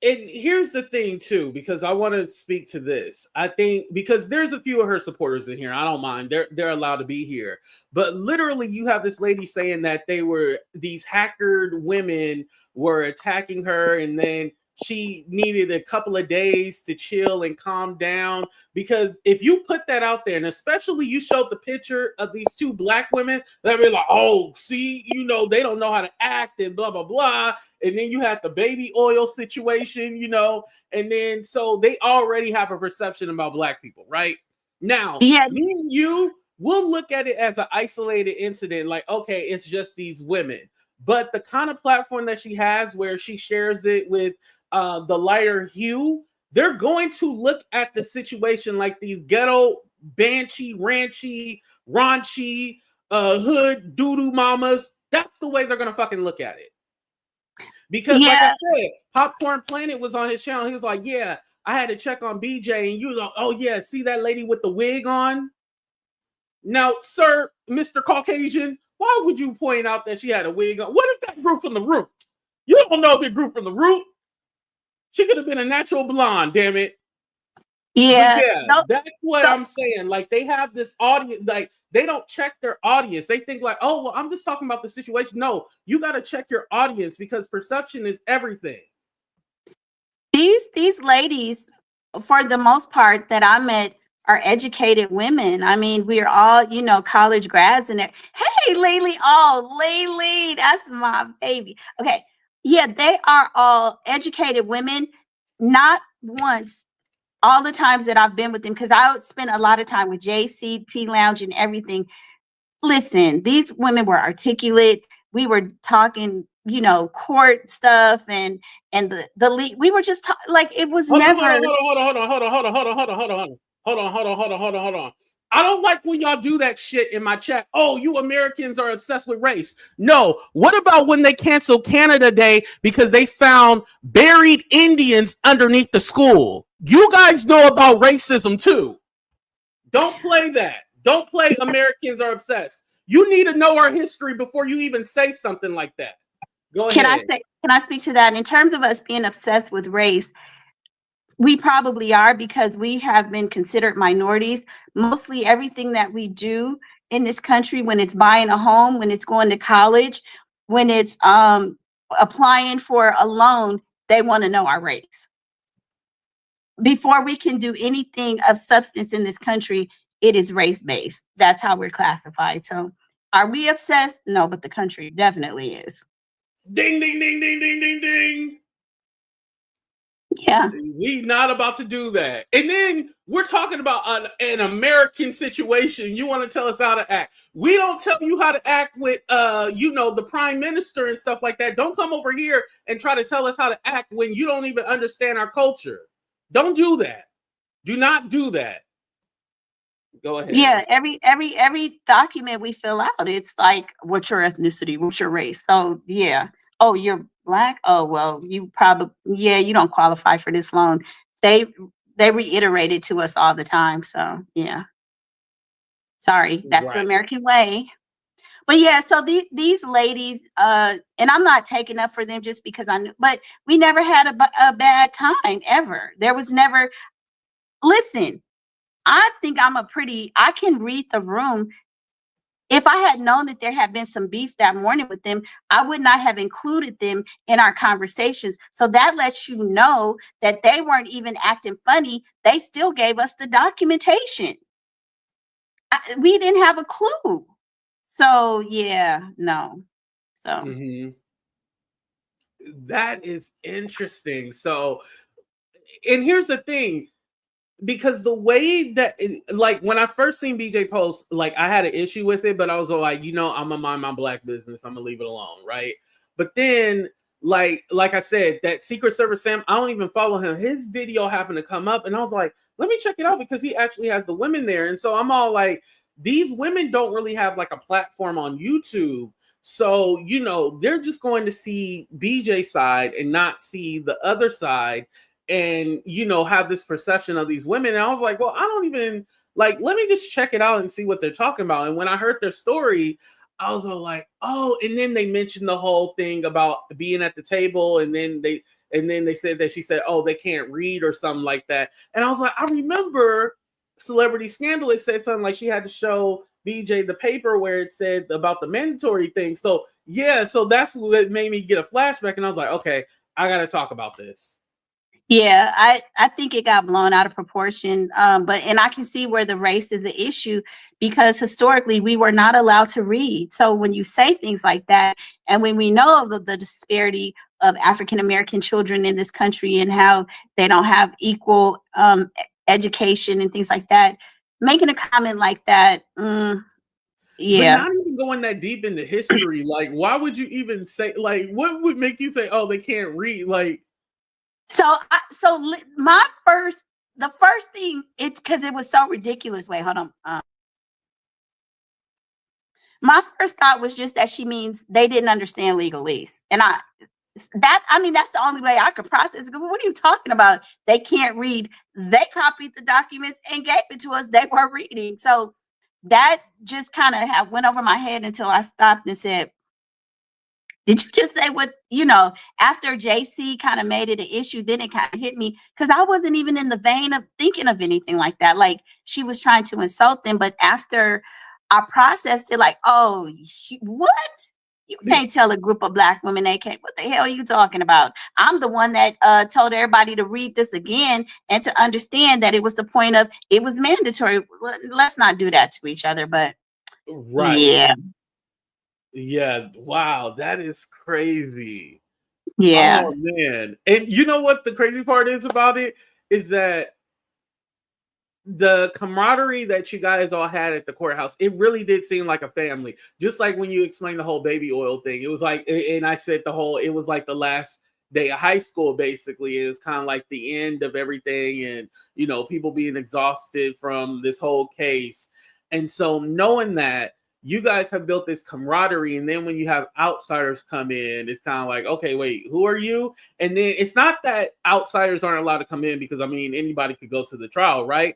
And here's the thing too, because I want to speak to this. I think because there's a few of her supporters in here. I don't mind. They're allowed to be here. But literally you have this lady saying that these hackered women were attacking her, and then she needed a couple of days to chill and calm down. Because if you put that out there, and especially you showed the picture of these two black women, they'd be like, oh, see, you know, they don't know how to act and blah, blah, blah. And then you had the baby oil situation, you know, and then so they already have a perception about black people, right? Now, me and you, we'll look at it as an isolated incident, like, okay, it's just these women. But the kind of platform that she has where she shares it with the lighter hue, they're going to look at the situation like these ghetto, banshee, ranchy, raunchy, hood, doo-doo mamas. That's the way they're going to fucking look at it. Because like I said, Popcorn Planet was on his channel. He was like, yeah, I had to check on BJ. And you was like, oh yeah, see that lady with the wig on? Now, sir, Mr. Caucasian, why would you point out that she had a wig on? What if that grew from the root? You don't know if it grew from the root. She could have been a natural blonde, damn it. Yeah, That's what I'm saying. Like, they have this audience, like, they don't check their audience. They think like, oh, well, I'm just talking about the situation. No, you got to check your audience because perception is everything. These ladies, for the most part, that I met are educated women. I mean, we're all, college grads and hey, Lily, that's my baby. Okay. Yeah, they are all educated women. Not once, all the times that I've been with them, because I spent a lot of time with JC, T Lounge, and everything. Listen, these women were articulate. We were talking, court stuff and the lead. We were just like, it was Hold never. on. I don't like when y'all do that shit in my chat. Oh, you Americans are obsessed with race. No. What about when they canceled Canada Day because they found buried Indians underneath the school? You guys know about racism too. Don't play that. Don't play Americans are obsessed. You need to know our history before you even say something like that. Go ahead. Can I speak to that? In terms of us being obsessed with race, we probably are, because we have been considered minorities. Mostly everything that we do in this country, when it's buying a home, when it's going to college, when it's applying for a loan, they want to know our race. Before we can do anything of substance in this country, it is race-based. That's how we're classified. So are we obsessed? No, but the country definitely is. Ding, ding, ding, ding, ding, ding, ding. Yeah. We not about to do that. And then we're talking about an American situation. You want to tell us how to act. We don't tell you how to act with, the prime minister and stuff like that. Don't come over here and try to tell us how to act when you don't even understand our culture. Don't do that. Do not do that. Go ahead. Yeah, every document we fill out, it's like, what's your ethnicity? What's your race? So yeah. Oh, you're Black? Oh, well, you don't qualify for this loan. They reiterate it to us all the time. So yeah. Sorry, that's the American way. But yeah, so these ladies, and I'm not taking up for them just because I knew, but we never had a bad time ever. There was never, listen, I think I can read the room. If I had known that there had been some beef that morning with them, I would not have included them in our conversations. So that lets you know that they weren't even acting funny. They still gave us the documentation. We didn't have a clue. So yeah, no. So that is interesting. So, and here's the thing. Because the way that, like, when I first seen BJ post, like, I had an issue with it, but I was like, I'm gonna mind my Black business. I'm gonna leave it alone, right? But then, like I said, that Secret Service Sam, I don't even follow him. His video happened to come up, and I was like, let me check it out because he actually has the women there. And so I'm all like, these women don't really have like a platform on YouTube. So, they're just going to see BJ's side and not see the other side. And have this perception of these women. And I was like, well, I don't even let me just check it out and see what they're talking about. And when I heard their story, I was all like, oh, and then they mentioned the whole thing about being at the table, and then they said that she said, oh, they can't read or something like that. And I was like, I remember Celebrity Scandal, it said something like she had to show BJ the paper where it said about the mandatory thing. So yeah, so that's what made me get a flashback, and I was like, okay, I gotta talk about this. Yeah, I think it got blown out of proportion. And I can see where the race is the issue, because historically we were not allowed to read. So when you say things like that, and when we know the disparity of African American children in this country and how they don't have equal education and things like that, making a comment like that, yeah. But not even going that deep into history. Like, why would you even say, like, what would make you say, oh, they can't read? Like, The first thing, because it was so ridiculous. Wait, hold on. My first thought was just that she means they didn't understand legalese. And that's the only way I could process it. What are you talking about? They can't read. They copied the documents and gave it to us. They were reading. So that just kind of went over my head until I stopped and said, Did you just say what, after JC kind of made it an issue, then it kind of hit me because I wasn't even in the vein of thinking of anything like that. Like she was trying to insult them. But after I processed it, like, oh, what? You can't tell a group of Black women they can't. What the hell are you talking about? I'm the one that told everybody to read this again and to understand that it was the point of it was mandatory. Let's not do that to each other. But Right. yeah. Yeah. Wow. That is crazy. Yeah. Oh man. And you know what the crazy part is about it is that the camaraderie that you guys all had at the courthouse, it really did seem like a family. Just like when you explained the whole baby oil thing, it was like, and I said it was like the last day of high school, basically. It was kind of like the end of everything, and people being exhausted from this whole case. And so knowing that you guys have built this camaraderie, and then when you have outsiders come in, it's kind of like, okay, wait, who are you? And then it's not that outsiders aren't allowed to come in, because I mean anybody could go to the trial, right?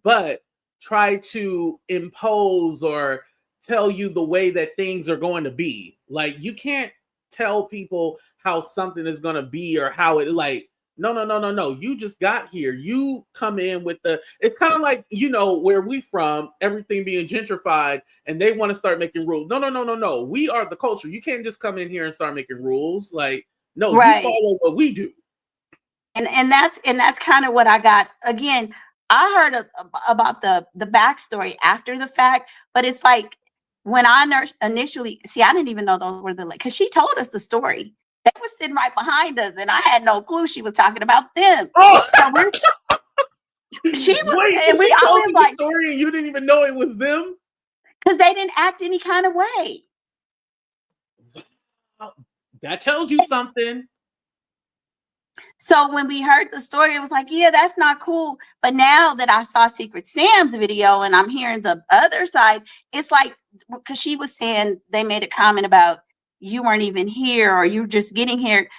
But try to impose or tell you the way that things are going to be. Like, you can't tell people how something is going to be or how it, like, no. You just got here. You come in with it's kind of like, where we from, everything being gentrified and they want to start making rules. No. We are the culture. You can't just come in here and start making rules. Like, no, Right. You follow what we do. And that's kind of what I got. Again, I heard about the backstory after the fact, but it's like when I initially I didn't even know those were because she told us the story. They were sitting right behind us, and I had no clue she was talking about them. Oh, so she was. Wait, and we told always you the story, and you didn't even know it was them because they didn't act any kind of way. That tells you something. So when we heard the story, it was like, yeah, that's not cool. But now that I saw Secret Sam's video and I'm hearing the other side, it's like, because she was saying they made a comment about you weren't even here or you were just getting here.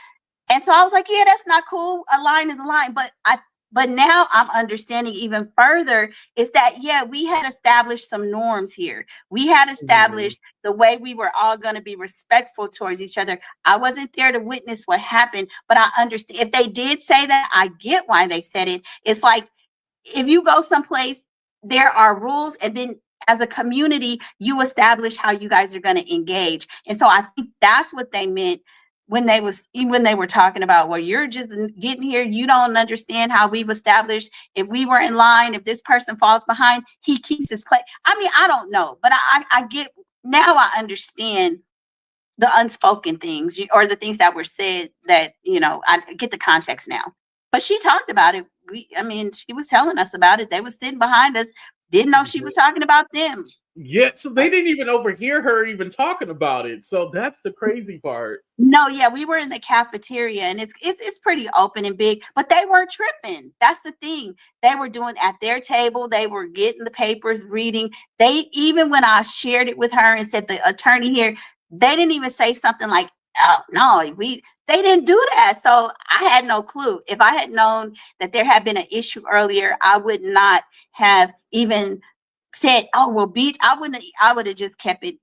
And so I was like, yeah, that's not cool. A line is a line. But now I'm understanding even further is that, yeah, we had established some norms here. We had established the way we were all going to be respectful towards each other. I wasn't there to witness what happened, but I understand. If they did say that, I get why they said it. It's like, if you go someplace, there are rules, and then as a community, you establish how you guys are going to engage. And so I think that's what they meant when they were talking about, well, you're just getting here, you don't understand how we've established if we were in line, if this person falls behind, he keeps his place. I mean, I don't know, but I get now. I understand the unspoken things or the things that were said that I get the context now. But she talked about it. She was telling us about it. They were sitting behind us, didn't know she was talking about them. Yeah, so they didn't even overhear her even talking about it. So that's the crazy part. No, yeah, we were in the cafeteria, and it's pretty open and big, but they weren't tripping. That's the thing. They were doing at their table. They were getting the papers, reading. They, even when I shared it with her and said the attorney here, they didn't even say something like, "Oh no, they didn't do that." So I had no clue. If I had known that there had been an issue earlier, I would not have even said, "Oh, well, I would have just kept it."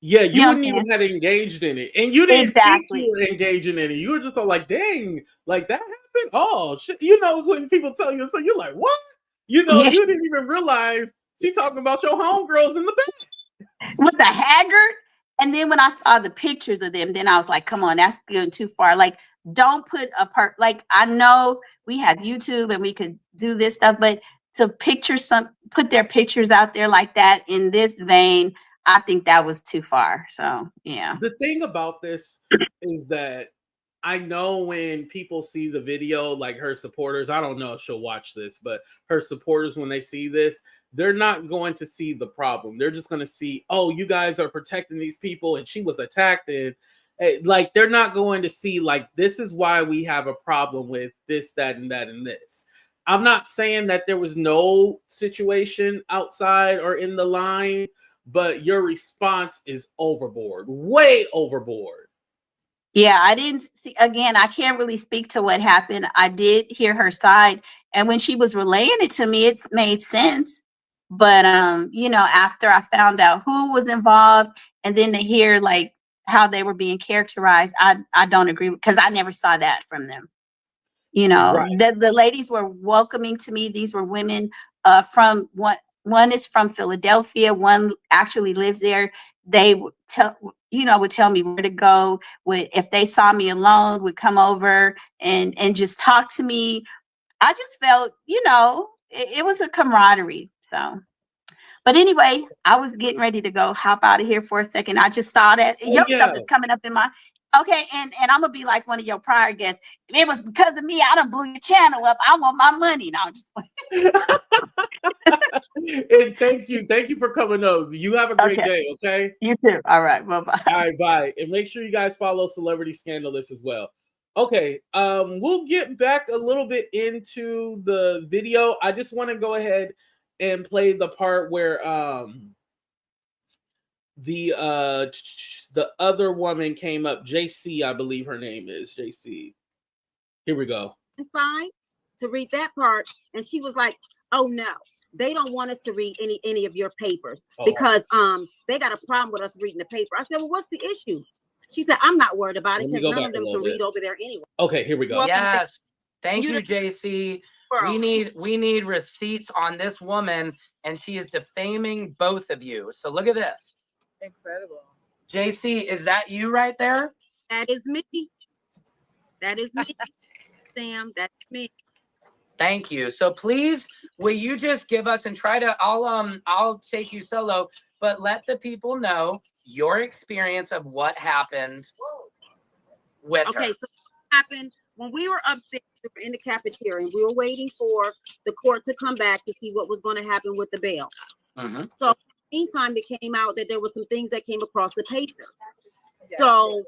Yeah, you wouldn't even have engaged in it. And you didn't think you were engaging in it. You were just all like, dang, like that happened? Oh, shit. When people tell you, so you're like, what? You didn't even realize she talking about your homegirls in the back. With the haggard. And then when I saw the pictures of them, then I was like, come on, that's going too far. Like, don't put like, I know we have YouTube and we could do this stuff, but to put their pictures out there like that in this vein, I think that was too far. So, yeah. The thing about this is that I know when people see the video, like her supporters, I don't know if she'll watch this, but her supporters, when they see this, they're not going to see the problem. They're just going to see, oh, you guys are protecting these people and she was attacked. And like, they're not going to see, like, this is why we have a problem with this, that, and that, and this. I'm not saying that there was no situation outside or in the line, but your response is overboard, way overboard. Yeah, I didn't see, again, I can't really speak to what happened. I did hear her side. And when she was relaying it to me, it made sense. But, after I found out who was involved, and then to hear like how they were being characterized, I don't agree with, because I never saw that from them. You know, Right. the ladies were welcoming to me. These were women from one is from Philadelphia, one actually lives there. They would tell me where to go. If they saw me alone, would come over and just talk to me. I just felt, it was a camaraderie. So, but anyway, I was getting ready to go hop out of here for a second. I just saw that Oh, your yeah. stuff is coming up in my. Okay, and I'm gonna be like one of your prior guests. It was because of me. I done blew your channel up. I want my money now. And thank you for coming up. You have a great Okay. day. Okay. You too. All right. Bye-bye. All right, bye. And make sure you guys follow Celebrity Scandalous as well. Okay, we'll get back a little bit into the video. I just want to go ahead and play the part where the other woman came up, JC, I believe her name is JC. Here we go. Inside to read that part, and she was like, "Oh no, they don't want us to read any of your papers because they got a problem with us reading the paper." I said, "Well, what's the issue?" She said, "I'm not worried about it because none of them can read over there anyway." Okay, here we go. Yes. Thank you, JC. We need receipts on this woman, and she is defaming both of you. So look at this. Incredible. JC, is that you right there? That is me. That is me, Sam. That's me. Thank you. So please, will you just give us and try to? I'll take you solo, but let the people know your experience of what happened with her. Okay, so what happened when we were upstairs, we were in the cafeteria, and we were waiting for the court to come back to see what was going to happen with the bail. Mm-hmm. So meantime, it came out that there were some things that came across the pacer. So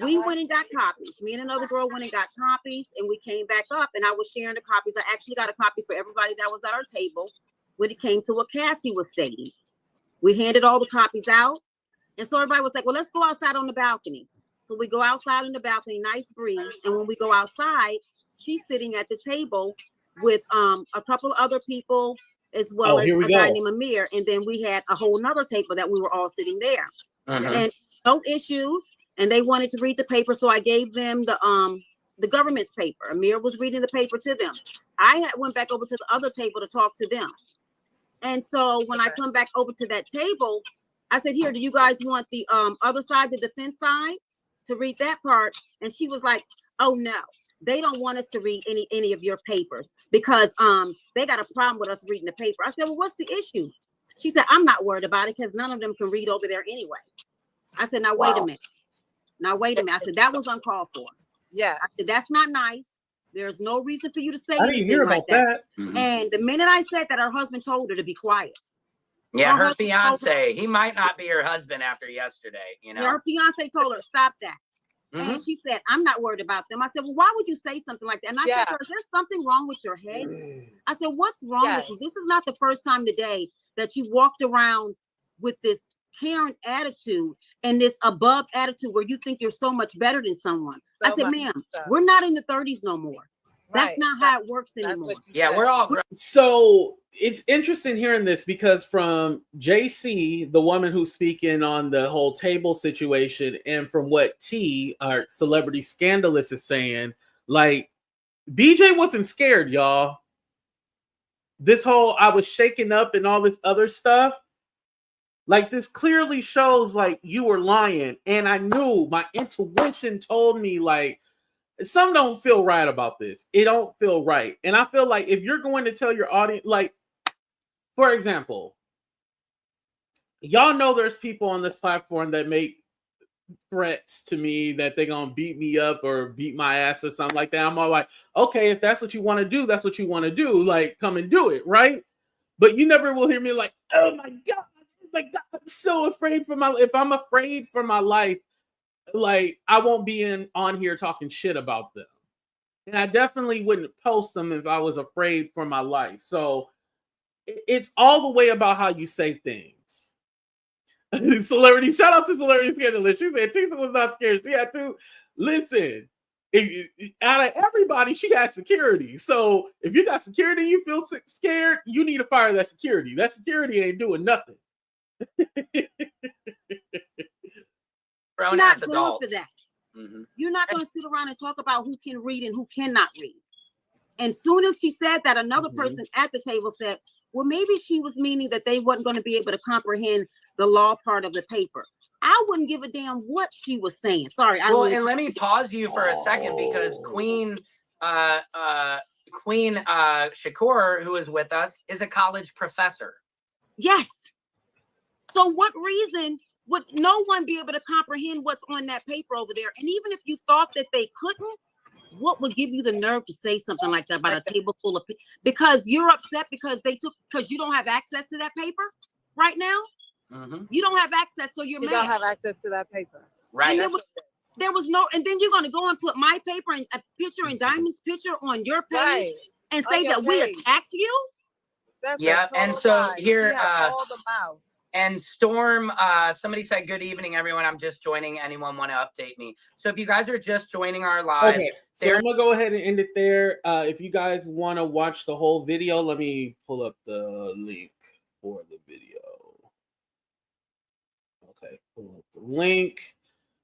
we went and got copies. Me and another girl went and got copies, and we came back up, and I was sharing the copies. I actually got a copy for everybody that was at our table when it came to what Cassie was stating. We handed all the copies out, and so everybody was like, "Well, let's go outside on the balcony." So we go outside on the balcony, nice breeze, and when we go outside, she's sitting at the table with a couple of other people, as well as a guy named Amir, and then we had a whole nother table that we were all sitting there, and no issues. And they wanted to read the paper, so I gave them the government's paper. Amir was reading the paper to them. I went back over to the other table to talk to them. And so when I come back over to that table, I said, "Here, do you guys want the other side, the defense side, to read that part?" And she was like, "Oh no, they don't want us to read any of your papers because they got a problem with us reading the paper." I said, "Well, what's the issue?" She said, "I'm not worried about it because none of them can read over there anyway." I said, "Now wait a minute. Now wait a minute." I said, "That was uncalled for." Yeah. I said, "That's not nice. There's no reason for you to say I didn't hear like about that. Mm-hmm. And the minute I said that, her husband told her to be quiet. Yeah, her fiance. He might not be her husband after yesterday. You know, her fiance told her, "Stop that." Mm-hmm. And she said, "I'm not worried about them." I said, "Well, why would you say something like that?" And I said to her, "Is there something wrong with your head?" I said, "What's wrong with you? This is not the first time today that you walked around with this Karen attitude and this above attitude where you think you're so much better than someone." I said, "Ma'am, we're not in the 30s no more. That's not how it works anymore." Yeah, we're all. So it's interesting hearing this because from JC, the woman who's speaking on the whole table situation, and from what T, our Celebrity Scandalous, is saying, like, BJ wasn't scared, y'all. This whole I was shaken up and all this other stuff. Like, this clearly shows like you were lying. And I knew, my intuition told me, like, some don't feel right about this. It don't feel right. And I feel like if you're going to tell your audience, like, for example, y'all know there's people on this platform that make threats to me that they're going to beat me up or beat my ass or something like that. I'm all like, okay, if that's what you want to do, that's what you want to do. Like, come and do it, right? But you never will hear me like, "Oh my God. Like, I'm so afraid for my life." If I'm afraid for my life, like, I won't be on here talking shit about them. And I definitely wouldn't post them if I was afraid for my life. So it's all the way about how you say things. Celebrity, shout out to Celebrity Scandalous. She said Tisa was not scared. She had to listen. Out of everybody, she got security. So if you got security, you feel scared, you need to fire that security. That security ain't doing nothing. Grown You're not as good adults. for that. Mm-hmm. You're not going to sit around and talk about who can read and who cannot read. And soon as she said that, another person at the table said, well, maybe she was meaning that they wasn't going to be able to comprehend the law part of the paper. I wouldn't give a damn what she was saying. Sorry. Well, and let me pause you for a second because Queen Shakur, who is with us, is a college professor. Yes. So what reason would no one be able to comprehend what's on that paper over there? And even if you thought that they couldn't, what would give you the nerve to say something like that about a table full of people? Because you're upset because you don't have access to that paper right now. You don't have access, so you're mad. You don't have access to that paper. Right. And there was no, and then you're going to go and put my paper and a picture and Diamond's picture on your page and say that we attacked you? That's and so lie. here, She had all the mouth. And Storm, somebody said, good evening, everyone. I'm just joining. Anyone want to update me? So if you guys are just joining our live. Okay, so I'm going to go ahead and end it there. If you guys want to watch the whole video, let me pull up the link for the video. Okay, pull up the link.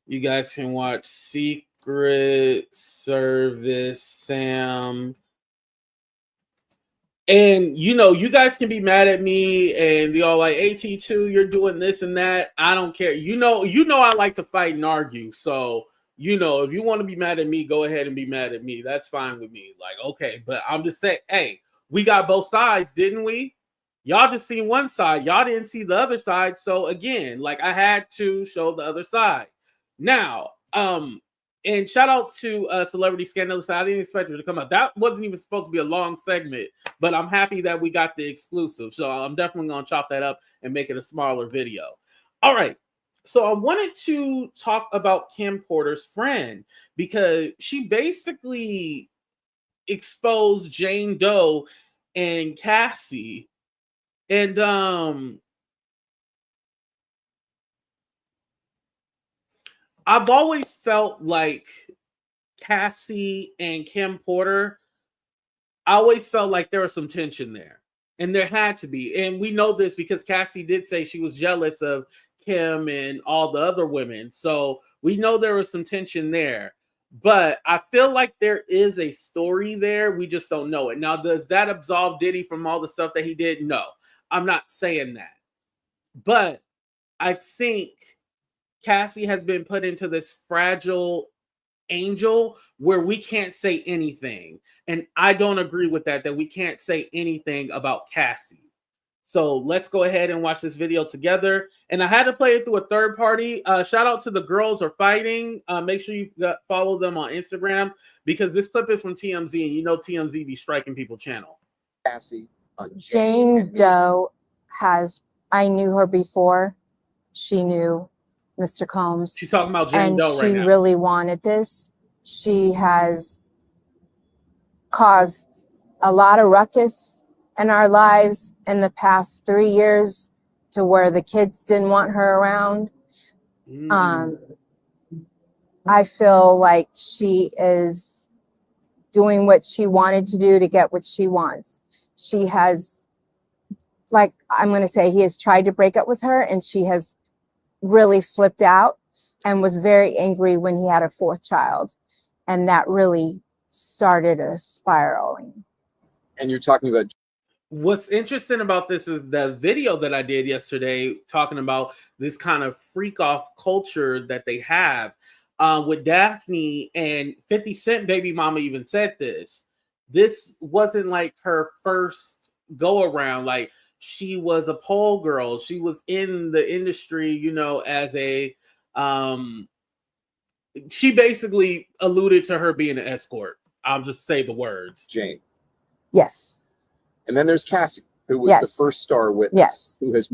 You guys can watch Secret Service Sam. And, you know, you guys can be mad at me and be all like, AT2, you're doing this and that. I don't care. You know, I like to fight and argue. So, you know, if you want to be mad at me, go ahead and be mad at me. That's fine with me. Like, okay. But I'm just saying, hey, we got both sides, didn't we? Y'all just seen one side. Y'all didn't see the other side. So, again, like, I had to show the other side. Now, and shout out to Celebrity Scandalous. I didn't expect it to come out. That wasn't even supposed to be a long segment, but I'm happy that we got the exclusive. So I'm definitely going to chop that up and make it a smaller video. All right. So I wanted to talk about Kim Porter's friend because she basically exposed Jane Doe and Cassie. And I've always felt like Cassie and Kim Porter, I always felt like there was some tension there. And there had to be. And we know this because Cassie did say she was jealous of Kim and all the other women. So we know there was some tension there. But I feel like there is a story there. We just don't know it. Now, does that absolve Diddy from all the stuff that he did? No, I'm not saying that. But I think Cassie has been put into this fragile angel where we can't say anything. And I don't agree with that we can't say anything about Cassie. So let's go ahead and watch this video together. And I had to play it through a third party. Shout out to the Girls Are Fighting. Make sure you follow them on Instagram because this clip is from TMZ and you know TMZ be striking people channel. Cassie. Jane Doe I knew her before she knew Mr. Combs. She's talking about Jane Doe right now. And she really wanted this. She has caused a lot of ruckus in our lives in the past 3 years to where the kids didn't want her around. I feel like she is doing what she wanted to do to get what she wants. She has, like, I'm going to say, he has tried to break up with her and she has really flipped out and was very angry when he had a fourth child. And that really started a spiraling. And you're talking about... What's interesting about this is the video that I did yesterday talking about this kind of freak off culture that they have with Daphne, and 50 Cent baby mama even said this. This wasn't like her first go around. Like, she was a pole girl. She was in the industry, you know, as a she basically alluded to her being an escort. I'll just say the words. Jane. Yes. And then there's Cassie, who was the first star witness, who has